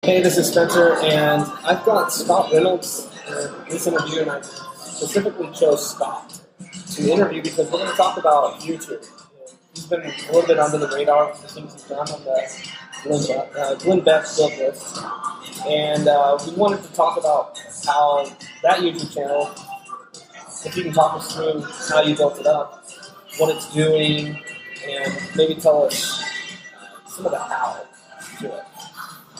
Hey, this is Spencer, and I've got Scott Reynolds in this interview, and I specifically chose Scott to interview because we're going to talk about YouTube. He's been a little bit under the radar for the things he's done on the Glenn Beck's book list, and we wanted to talk about how that YouTube channel, if you can talk us through how you built it up, what it's doing, and maybe tell us some of the how to it.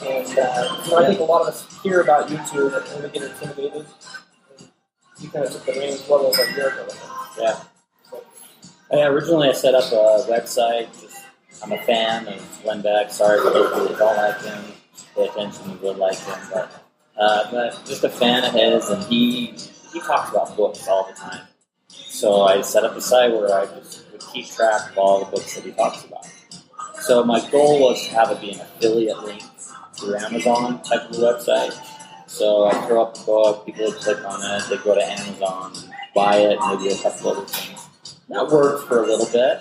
And I think a lot of us hear about YouTube and we get intimidated. And you kind of took the reins well over a year ago. Yeah. Originally I set up a website. I'm a fan of Glenn Beck. Sorry for those who don't like him. Pay attention, you would like him. But just a fan of his, and he talks about books all the time. So I set up a site where I just would keep track of all the books that he talks about. So my goal was to have it be an affiliate link through Amazon type of website. So I throw up a book, people would click on it, they go to Amazon, buy it, maybe a couple other things. That worked for a little bit,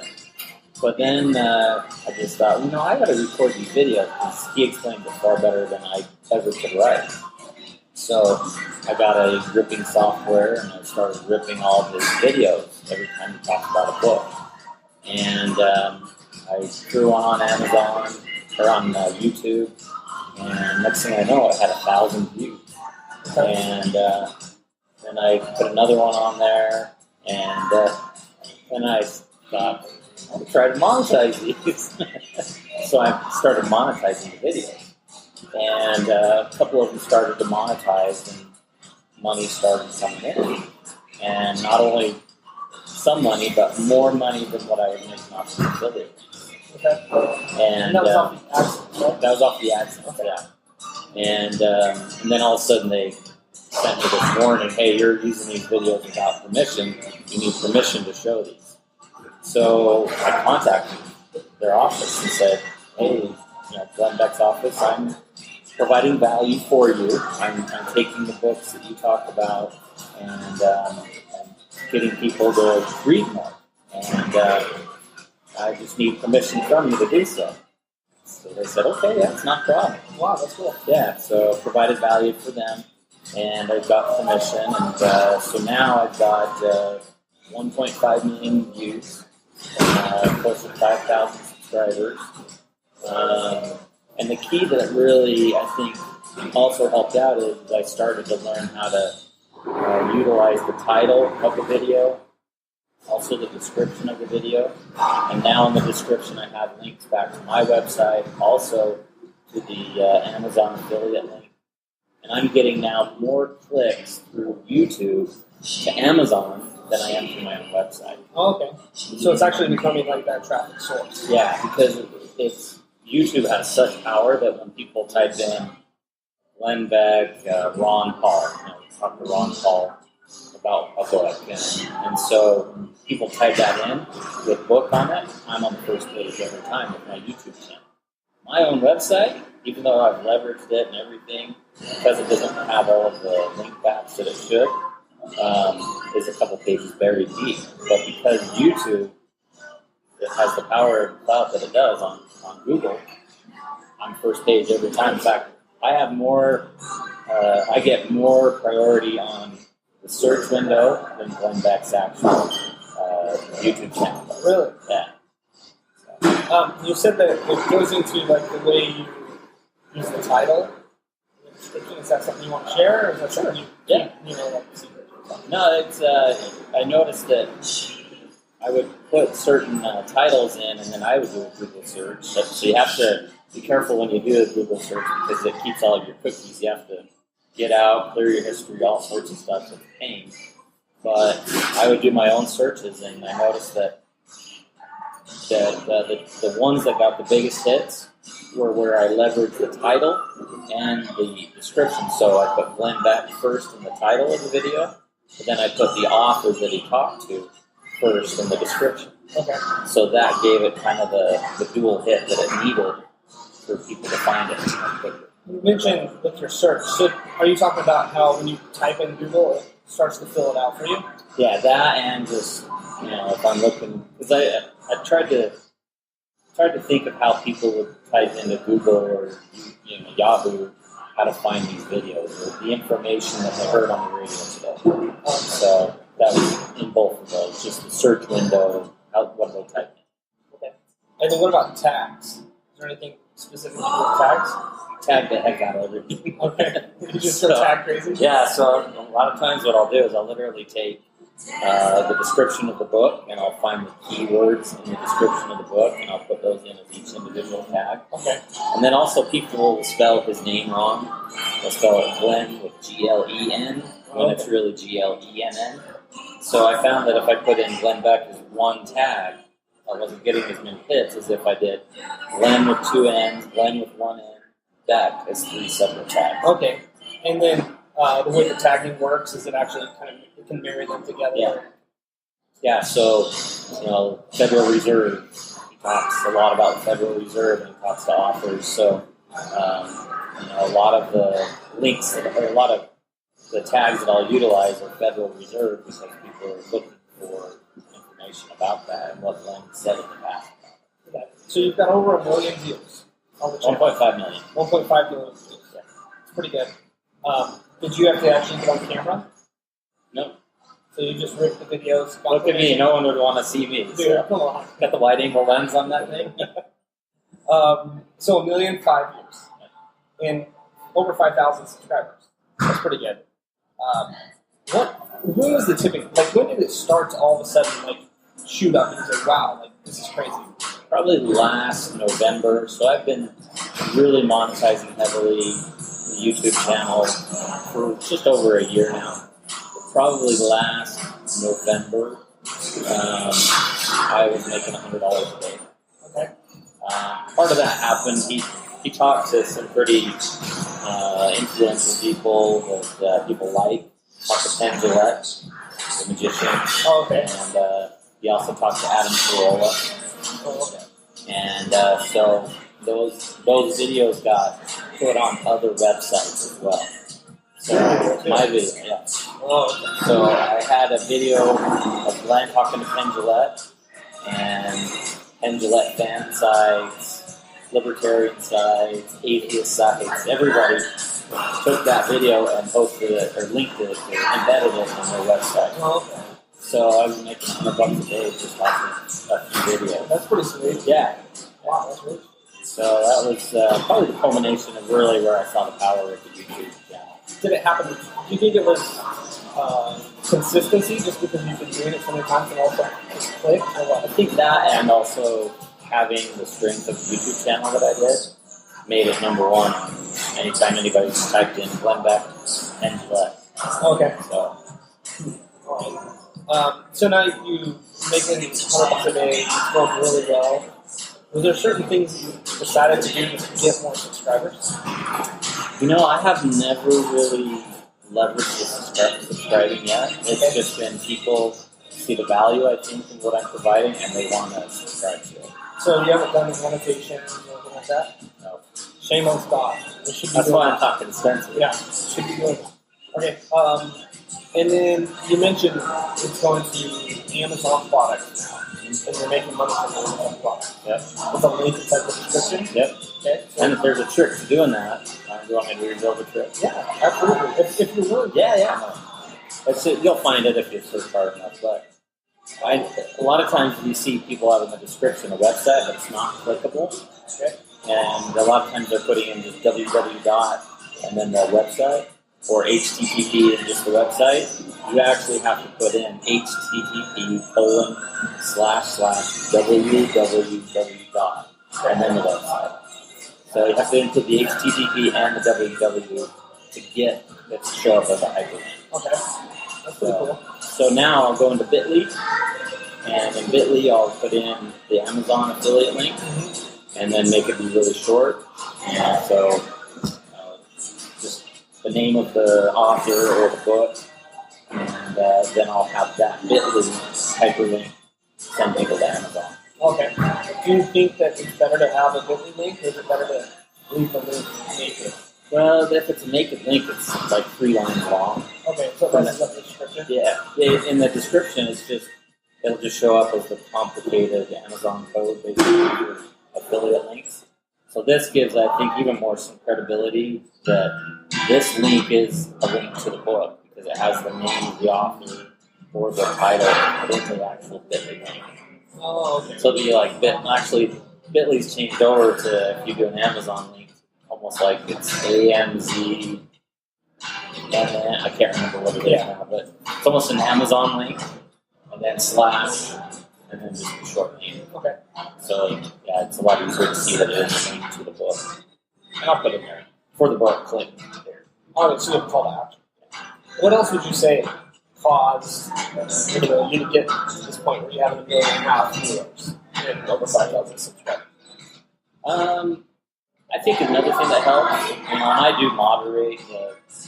but then I just thought, I got to record these videos because he explained it far better than I ever could write. So I got a ripping software and I started ripping all of his videos every time he talks about a book. And I threw one on Amazon or on YouTube. And next thing I know, it had 1,000 views. And then I put another one on there, and then I thought, I'll try to monetize these. So I started monetizing the videos. And a couple of them started to monetize, and money started coming in. And not only some money, but more money than what I was making off the affiliate. Okay. And that was off the AdSense, right? That was off the AdSense, yeah. And then all of a sudden they sent me this warning, hey, you're using these videos without permission. You need permission to show these. So I contacted their office and said, hey, Glenn Beck's office, I'm providing value for you. I'm taking the books that you talk about and getting people to read more. And I just need permission from you to do so. So they said, okay, yeah, it's not a problem. Wow, that's cool. Yeah, so provided value for them, and I've got permission, and so now I've got 1.5 million views, close to 5,000 subscribers. And the key that really, I think, also helped out is I started to learn how to utilize the title of the video, also the description of the video, and now in the description I have links back to my website, also to the Amazon affiliate link. And I'm getting now more clicks through YouTube to Amazon than I am through my own website. Oh, okay. So it's actually becoming like that traffic source. Yeah, because YouTube has such power that when people type in Glenn Beck, Ron Paul, talk to Ron Paul about a book, and so when people type that in with book on it, I'm on the first page every time with my YouTube channel. My own website, even though I've leveraged it and everything, because it doesn't have all of the link backs that it should, is a couple pages buried deep. But because YouTube, it has the power of cloud that it does on Google, I'm first page every time. In fact, I have more, I get more priority on the search window than Glenn Beck's actual YouTube channel. Really? Yeah. You said that it goes into like the way you use the title, the description. Is that something you want to share, or is that something like the secret? No, it's. I noticed that I would put certain titles in, and then I would do a Google search. So you have to be careful when you do a Google search because it keeps all of your cookies. You have to get out, clear your history, all sorts of stuff. It's a pain. But I would do my own searches, and I noticed that the ones that got the biggest hits were where I leveraged the title and the description. So I put Glenn Beck first in the title of the video, but then I put the author that he talked to first in the description. Okay. So that gave it kind of the dual hit that it needed for people to find it quicker. You mentioned with your search. So are you talking about how when you type in Google, it starts to fill it out for you? Yeah, that and just, if I'm looking, because I tried to think of how people would type into Google or Yahoo how to find these videos or the information that they heard on the radio today. So that was in both of those, just the search window, what they'll type in. Okay. And then what about tags? Is there anything specific to do with tags? Tag the heck out of everything. Okay. You just go tag crazy? Yeah, so a lot of times what I'll do is I'll literally take the description of the book, and I'll find the keywords in the description of the book, and I'll put those in as each individual tag. Okay. And then also people will spell his name wrong. They'll spell it Glenn with Glen when it's really Glenn. So I found that if I put in Glenn Beck as one tag, I wasn't getting as many hits as if I did Glenn with 2 N's, Glenn with 1 N, Beck as 3 separate tags. Okay. And then the way the tagging works is it actually kind of it can marry them together. Yeah. So Federal Reserve. He talks a lot about the Federal Reserve, and he talks to authors. So a lot of the links or a lot of the tags that I'll utilize are Federal Reserve because people are looking for information about that and what Glenn said in the past. Okay. So you've got over 1 million views on the channel. 1.5 million. 1.5 million views. Yeah. It's pretty good. Did you have to actually get on camera? No. So you just ripped the videos? Look at me. No one would want to see me. Dude, so. Come on. Got the wide-angle lens on that thing. So 1 million 5 years. And over 5,000 subscribers. That's pretty good. When was the tipping? Like, when did it start to all of a sudden, like, shoot up and say, wow, like, this is crazy? Probably last November. So I've been really monetizing heavily the YouTube channel for just over a year now. Probably last November, I was making $100 a day. Okay. Part of that happened. He talked to some pretty influential people that people like. Talked to Penn Jillette, the magician. Oh, okay. And he also talked to Adam Carolla. Oh, okay. And so those videos got put on other websites as well. So my video, yeah. Oh, okay. So I had a video of Glenn talking to Penn Jillette, and Penn Jillette fan sites, libertarian sites, atheist sites, everybody took that video and posted it, or linked it, or embedded it on their website. Oh, okay. So I was making $100 a day just watching a few videos. That's pretty sweet. Yeah. Wow, that's rich. So that was probably the culmination of really where I saw the power of the YouTube channel. Did it happen? Do you think it was consistency just because you've been doing it so many times and also just click? Or what? I think that, and also having the strength of the YouTube channel that I did, made it number one anytime anybody typed in Glenn Beck and Gillette. Okay. So, All right. So now you making $100 a day, it's going really well. Was there certain things you decided to do to get more subscribers? I have never really leveraged the subscribing yet. It's just been people see the value, I think, in what I'm providing, and they want to subscribe to it. So you haven't done any annotations or anything like that? No. Shame on Scott. That's why I'm talking Spencer. Yeah, should be doing it. Okay. And then you mentioned it's going to Amazon products now. And you're making money from Amazon products. Yep. With a link inside the description? Yep. Okay. So And if there's a trick to doing that, do you want me to reveal the trick? yeah, absolutely. If you're willing. Yeah. You'll find it if you search hard enough. But a lot of times you see people have in the description a website, but it's not clickable. Okay. And a lot of times they're putting in just www dot and then their website, or HTTP and just the website. You actually have to put in http://www dot and then the website. So you have to input the HTTP and the www to get it to show up as a hyperlink. Okay. That's pretty cool. So now I'll go into Bitly, and in Bitly I'll put in the Amazon affiliate link, and then make it be really short. And so just the name of the author or the book, and then I'll have that Bitly hyperlink send people to Amazon. Okay. Do you think that it's better to have a Bitly link, or is it better to leave the link naked? Well, if it's a naked link, it's like 3 lines long. Okay, so that's up the description? Yeah. In the description, it'll just show up as the complicated Amazon code basically for affiliate links. So this gives, I think, even more some credibility that this link is a link to the book because it has the name of the author or the title in the actual Bitly link. Oh, okay. So the like Bitly's changed over to, if you do an Amazon link, almost like it's AMZ, and then I can't remember what it is now, but it's almost an Amazon link, and then slash, and then just a short name. Okay. So yeah, it's a lot easier to see that it is a link to the book. And I'll put it there for the book. Click there. Oh, so you have a call to action. What else would you say caused you to get to this point where you have 1.5 million viewers and over 5,000 subscribers? I think another thing that helps, when I do moderate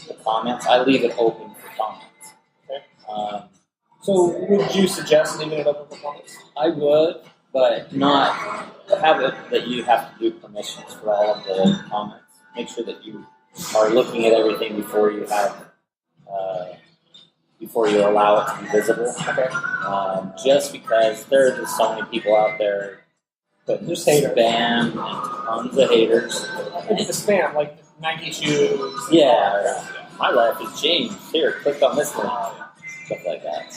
the comments, I leave it open for comments. Okay. So would you suggest leaving it open for comments? I would, but not have it that you have to do permissions for all of the comments. Make sure that you are looking at everything before you have before you allow it to be visible. Okay. Just because there are just so many people out there putting just haters. Spam and tons of haters. It's the spam, like Nike shoes. Yeah. My life has changed. Here, click on this link. Stuff like that.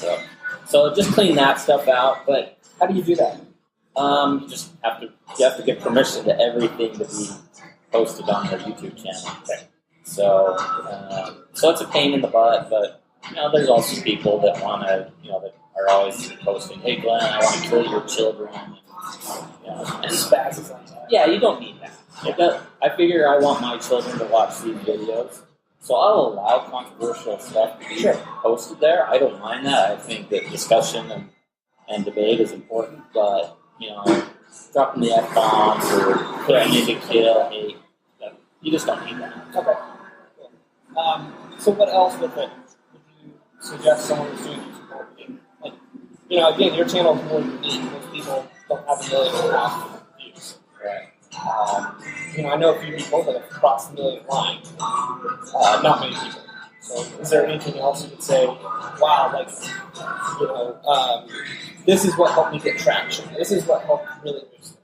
So just clean that stuff out. But how do you do that? You just have to get permission to everything to be posted on their YouTube channel. Okay. So it's a pain in the butt, but there's also people that want to, that are always posting, "Hey Glenn, I want to kill your children." And spazzes like that. Yeah, you don't need that. I figure I want my children to watch these videos, so I'll allow controversial stuff to be posted there. I don't mind that. I think that discussion and debate is important, but dropping the F-bombs or threatening to kill, hate, you just don't need that. Okay. So what else with it would you suggest someone who's doing YouTube marketing? Like, again, your channel is more unique. Most people don't have 1.5 million views. Right. I know a few people that have crossed the 1 million line. Not many people. So is there anything else you could say, wow, this is what helped me get traction. This is what helped really boost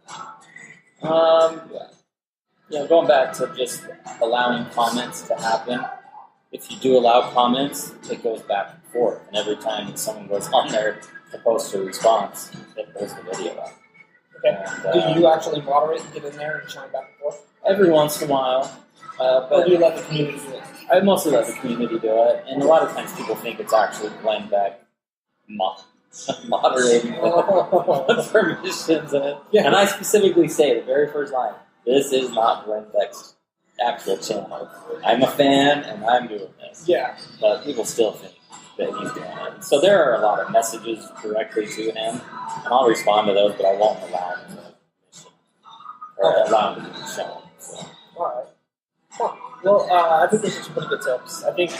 it. Going back to just allowing comments to happen. If you do allow comments, it goes back and forth. And every time that someone goes on there to post a response, it pulls the video up. Okay. And, do you actually moderate and get in there and chime back and forth? Every once in a while. Or do you let the community do it? I mostly let the community do it. And a lot of times people think it's actually Glenn Beck moderating the permissions in it. Yeah. And I specifically say the very first line, this is not Glenn Beck's actual channel. I'm a fan and I'm doing this. Yeah. But people still think that he's doing it. So there are a lot of messages directly to him, and I'll respond to those, but I won't allow him allow him to do the show. So. All right. Huh. Well, I think those are some pretty good tips. I think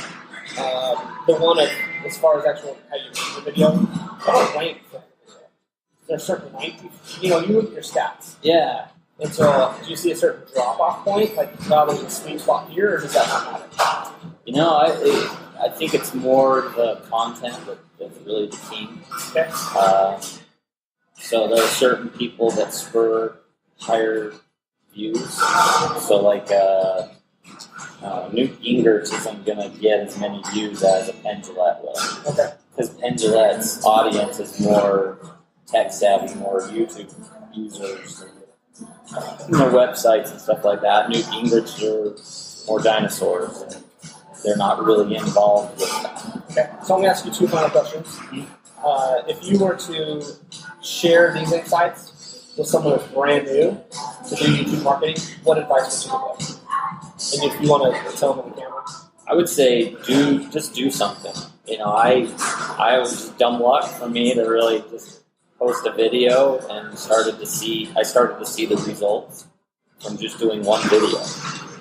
the one as far as actual how you make the video, how about length? Is there a certain length? You look at your stats. Yeah. And so, do you see a certain drop-off point? Like, there's a sweet spot here, or does that not matter? I think it's more the content that's really the key. Okay. So there are certain people that spur higher views. So Newt Gingrich isn't going to get as many views as a Penn Jillette will. Okay. Because Penn Jillette's audience is more tech-savvy, more YouTube users, websites and stuff like that. Newt Gingrich are more dinosaurs, and they're not really involved with that. Okay, so I'm going to ask you 2 final questions. Mm-hmm. If you were to share these insights with someone who's brand new to do YouTube marketing, what advice would you give them? And if you want to tell them on the camera. I would say just do something. I was dumb luck for me to really just post a video and started to see the results from just doing one video.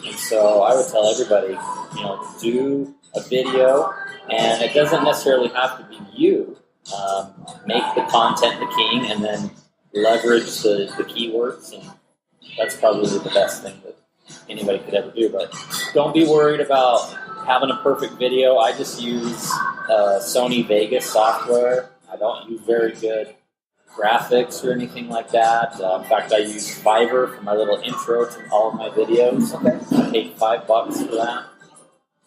And so I would tell everybody, do a video, and it doesn't necessarily have to be you. Make the content the king, and then leverage the keywords, and that's probably the best thing that anybody could ever do. But don't be worried about having a perfect video. I just use Sony Vegas software. I don't use very good graphics or anything like that. In fact, I use Fiverr for my little intro to all of my videos. Okay. I paid $5 for that.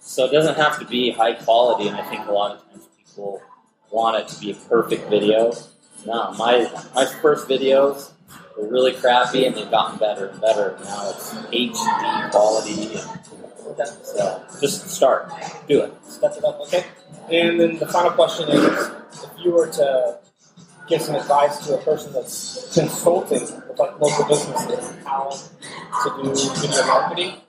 So it doesn't have to be high quality, and I think a lot of times people want it to be a perfect video. No, my first videos were really crappy, and they've gotten better and better. Now it's HD quality. So just start. Do it. Step it up, okay? And then the final question is, if you were to give some advice to a person that's consulting with like local businesses how to do video marketing,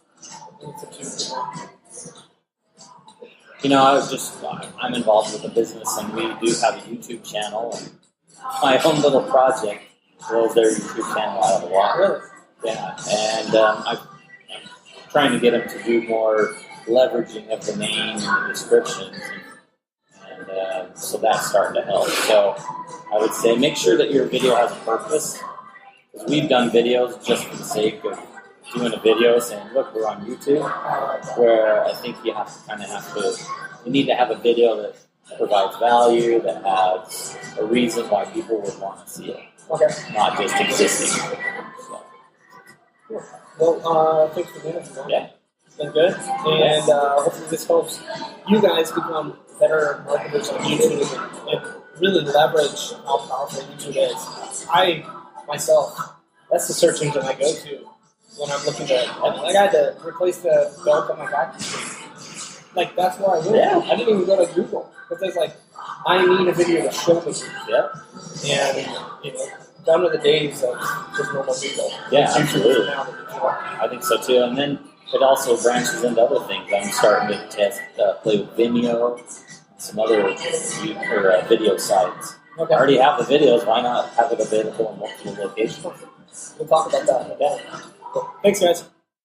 I'm involved with a business, and we do have a YouTube channel. And my own little project was their YouTube channel out of the water. Really? Yeah, and I'm trying to get them to do more leveraging of the name and the descriptions, and so that's starting to help. So I would say make sure that your video has a purpose, because we've done videos just for the sake of doing a video saying, look, we're on YouTube, where I think you need to have a video that provides value, that has a reason why people would want to see it. Okay. Not just existing. So. Cool. Well, thanks for being here. Yeah. It's been good. And hopefully this helps you guys become better marketers on YouTube and really leverage how powerful YouTube is. I, myself, that's the search engine I go to when I'm looking to, I had to replace the belt on my vacuum cleaner. Like, that's where I went. Yeah. I didn't even go to Google. Because it's like, I need a video to show me. Yep. And, done with the days of just normal people. Yeah, absolutely. I think so too. And then it also branches into other things. I'm starting to test, play with Vimeo, and some other video sites. Okay. I already have the videos. Why not have it available in multiple locations? We'll talk about that. Yeah. Cool. Thanks, guys.